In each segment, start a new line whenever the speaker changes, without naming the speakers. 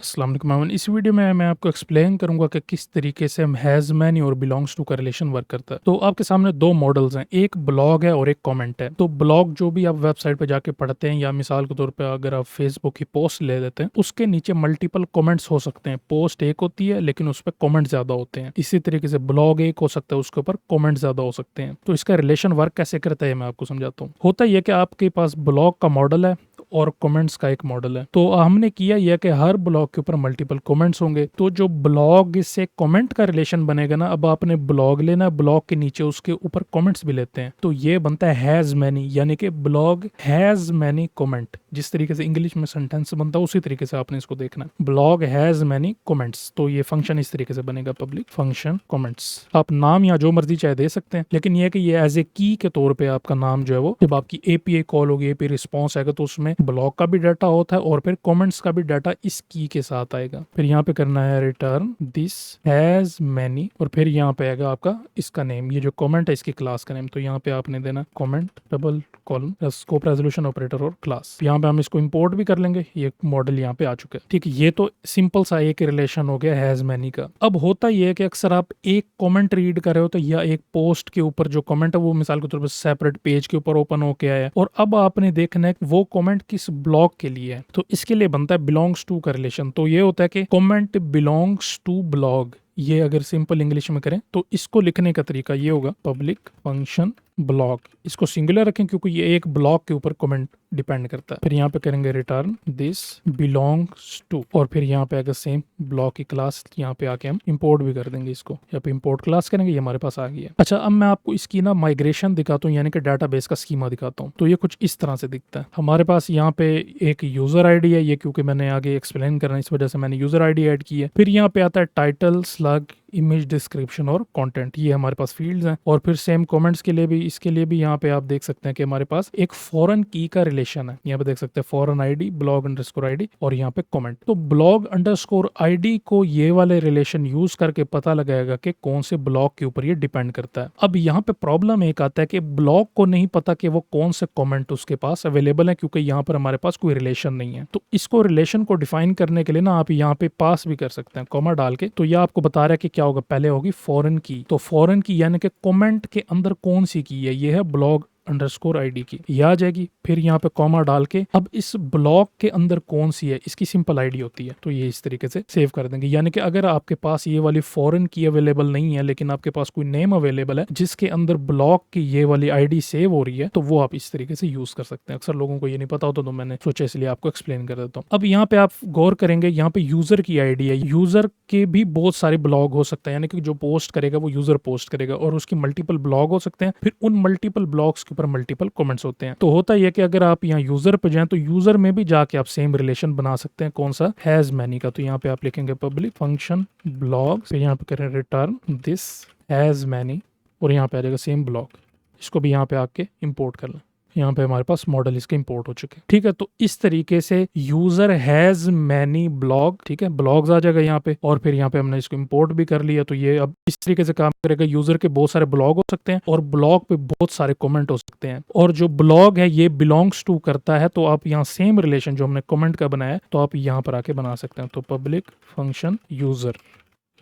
अस्सलाम वालेकुम अमन। इस वीडियो में मैं आपको एक्सप्लेन करूंगा कि किस तरीके से हैज़ मैनी और बिलोंग्स टू का रिलेशन वर्क करता है। तो आपके सामने दो मॉडल्स हैं, एक ब्लॉग है और एक कमेंट है। तो ब्लॉग जो भी आप वेबसाइट पे जाके पढ़ते हैं या मिसाल के तौर पे अगर आप फेसबुक की पोस्ट ले लेते हैं, उसके नीचे मल्टीपल कमेंट्स हो सकते हैं। पोस्ट एक होती है लेकिन उस पर कमेंट ज्यादा होते हैं। इसी तरीके से ब्लॉग एक हो सकता है, उसके ऊपर कमेंट ज्यादा हो सकते हैं। तो इसका रिलेशन वर्क कैसे करता है मैं आपको समझाता हूँ। होता यह कि आपके पास ब्लॉग का मॉडल है और कमेंट्स का एक मॉडल है। तो हमने किया यह कि हर ब्लॉग के ऊपर मल्टीपल कमेंट्स होंगे। तो जो ब्लॉग से कमेंट का रिलेशन बनेगा ना, अब आपने ब्लॉग लेना है, ब्लॉग के नीचे उसके ऊपर कमेंट्स भी लेते हैं, तो ये बनता है हैज मैनी, यानी कि ब्लॉग हैज मैनी कमेंट। जिस तरीके से इंग्लिश में सेंटेंस बनता है उसी तरीके से आपने इसको देखना है, ब्लॉग हैज मैनी कमेंट्स। तो ये फंक्शन इस तरीके से बनेगा, पब्लिक फंक्शन कमेंट्स। आप नाम या जो मर्जी चाहे दे सकते हैं, लेकिन यह कि ये एज ए की के तौर पे आपका नाम जो है वो, जब आपकी एपीआई कॉल होगी, एपीआई रिस्पॉन्स आएगा, तो उसमें ब्लॉग का भी डाटा होता है और फिर कमेंट्स का भी डाटा इस की के साथ आएगा। फिर यहाँ पे करना है रिटर्न दिस हैज मैनी, और फिर यहाँ पे आएगा आपका इसका नेम, ये जो कमेंट है इसकी क्लास का नेम। तो यहाँ पे आपने देना comment double column scope resolution operator और क्लास। यहाँ पे हम इसको इंपोर्ट भी कर लेंगे, ये मॉडल यहाँ पे आ चुका है। ठीक है, ये तो सिंपल सा एक रिलेशन हो गया हैज मैनी का। अब होता ये है कि अक्सर आप एक कमेंट रीड कर रहे हो तो या एक पोस्ट के ऊपर जो कमेंट है वो मिसाल के तौर पर सेपरेट पेज के ऊपर ओपन होके आया, और अब आपने देखना है वो कमेंट किस ब्लॉग के लिए है। तो इसके लिए बनता है बिलोंग्स टू का रिलेशन। तो ये होता है कि कमेंट बिलोंग्स टू ब्लॉग। ये अगर सिंपल इंग्लिश में करें तो इसको लिखने का तरीका ये होगा, पब्लिक फंक्शन ब्लॉग। इसको सिंगुलर रखें क्योंकि ये एक ब्लॉग के ऊपर कमेंट डिपेंड करता है। फिर यहाँ पे करेंगे रिटर्न दिस बिलोंग्स टू, और फिर यहाँ पे आगे सेम ब्लॉग की क्लास, यहाँ पे आके हम इंपोर्ट भी कर देंगे इसको। यहाँ पे इंपोर्ट क्लास करेंगे, ये हमारे पास आ गई है। अच्छा, अब मैं आपको इसकी ना माइग्रेशन दिखाता हूँ, यानी कि डाटाबेस का स्कीमा दिखाता हूँ। तो ये कुछ इस तरह से दिखता है। हमारे पास यहाँ पे एक यूजर आईडी है, ये क्योंकि मैंने आगे एक्सप्लेन करना है इस वजह से मैंने यूजर आईडी ऐड की है। फिर यहाँ पे आता है टाइटल, स्लग, इमेज डिस्क्रिप्शन और कंटेंट, ये हमारे पास फील्ड्स हैं। और फिर सेम कमेंट्स के लिए भी, इसके लिए भी यहाँ पे आप देख सकते हैं कि हमारे पास एक फॉरेन की का रिलेशन है। यहाँ पे देख सकते हैं foreign ID, blog underscore ID और यहाँ पे कमेंट। तो ब्लॉग अंडरस्कोर आईडी को ये वाले रिलेशन यूज करके पता लगाएगा कि कौन से ब्लॉग के ऊपर ये डिपेंड करता है। अब यहाँ पे प्रॉब्लम एक आता है कि ब्लॉग को नहीं पता कि वो कौन से कमेंट उसके पास अवेलेबल है, क्योंकि यहाँ पर हमारे पास कोई रिलेशन नहीं है। तो इसको रिलेशन को डिफाइन करने के लिए ना आप यहाँ पे पास भी कर सकते हैं कॉमा डाल के। तो यह आपको बता रहा है कि क्या होगा, पहले होगी फॉरेन की। तो फॉरेन की यानी कि कमेंट के अंदर कौन सी की है, ये है ब्लॉग अंडरस्कोर आईडी की, ये आ जाएगी। फिर यहाँ पे कॉमा डाल के अब इस ब्लॉक के अंदर कौन सी है, इसकी सिंपल आईडी होती है। तो ये इस तरीके से सेव कर देंगे। यानी कि अगर आपके पास ये वाली फॉरेन की अवेलेबल नहीं है, लेकिन आपके पास कोई नेम अवेलेबल है जिसके अंदर ब्लॉक की ये वाली आईडी सेव हो रही है, तो वो आप इस तरीके से यूज कर सकते हैं। अक्सर लोगों को ये नहीं पता होता, तो मैंने सोचा इसलिए आपको एक्सप्लेन कर देता हूँ। अब यहाँ पे आप गौर करेंगे, यहाँ पे यूजर की आईडी है। यूजर के भी बहुत सारे ब्लॉग हो सकते हैं, यानी कि जो पोस्ट करेगा वो यूजर पोस्ट करेगा और उसकी मल्टीपल ब्लॉग हो सकते हैं। फिर उन मल्टीपल ब्लॉग्स के ऊपर मल्टीपल कमेंट्स होते हैं। तो होता यह कि अगर आप यहाँ यूजर पे जाएं तो यूजर में भी जाके आप सेम रिलेशन बना सकते हैं। कौन सा, हैज मैनी का। तो यहाँ पे आप लिखेंगे पब्लिक फंक्शन ब्लॉग, फिर यहाँ पे करें रिटर्न दिस हैज मैनी, और यहाँ पे आ जाएगा सेम ब्लॉग। इसको भी यहाँ पे आके इंपोर्ट कर लें। यहाँ पे हमारे पास मॉडल इसके इंपोर्ट हो चुके हैं। ठीक है, तो इस तरीके से यूजर हैज मैनी ब्लॉग, ठीक है, ब्लॉग्स आ जाएगा यहाँ पे, और फिर यहाँ पे हमने इसको इंपोर्ट भी कर लिया। तो ये अब इस तरीके से काम करेगा। यूजर के बहुत सारे ब्लॉग हो सकते हैं और ब्लॉग पे बहुत सारे कमेंट हो सकते हैं, और जो ब्लॉग है ये बिलोंग्स टू करता है। तो आप यहाँ सेम रिलेशन जो हमने कमेंट का बनाया है, तो आप यहाँ पर आके बना सकते हैं। तो public function user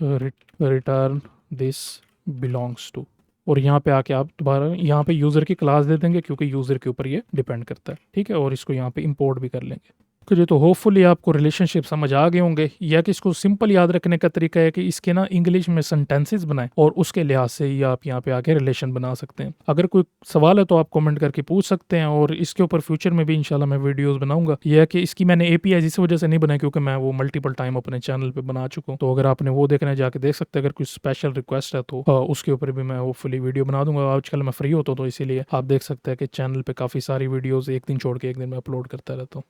return this belongs to, और यहाँ पे आके आप दोबारा यहाँ पे यूजर की क्लास दे देंगे क्योंकि यूजर के ऊपर ये डिपेंड करता है। ठीक है, और इसको यहाँ पे इंपोर्ट भी कर लेंगे। तो होपफुली आपको रिलेशनशिप समझ आ गए होंगे, या कि इसको सिंपल याद रखने का तरीका है कि इसके ना इंग्लिश में सेंटेंसेस बनाएं और उसके लिहाज से ही आप यहाँ पे आके रिलेशन बना सकते हैं। अगर कोई सवाल है तो आप कमेंट करके पूछ सकते हैं, और इसके ऊपर फ्यूचर में भी इंशाल्लाह मैं वीडियोस बनाऊंगा। यह है कि इसकी मैंने एपीआई इस वजह से नहीं बनाई क्योंकि मैं वो मल्टीपल टाइम अपने चैनल पे बना चुका हूँ। तो अगर आपने वो देखना है जाके देख सकते हैं। अगर कोई स्पेशल रिक्वेस्ट है तो उसके ऊपर भी मैं होपफुली वीडियो बना दूंगा। आजकल मैं फ्री होता हूँ तो इसीलिए आप देख सकते हैं कि चैनल पे काफ़ी सारी वीडियोज़ एक दिन छोड़ के एक दिन में अपलोड करता रहता हूँ।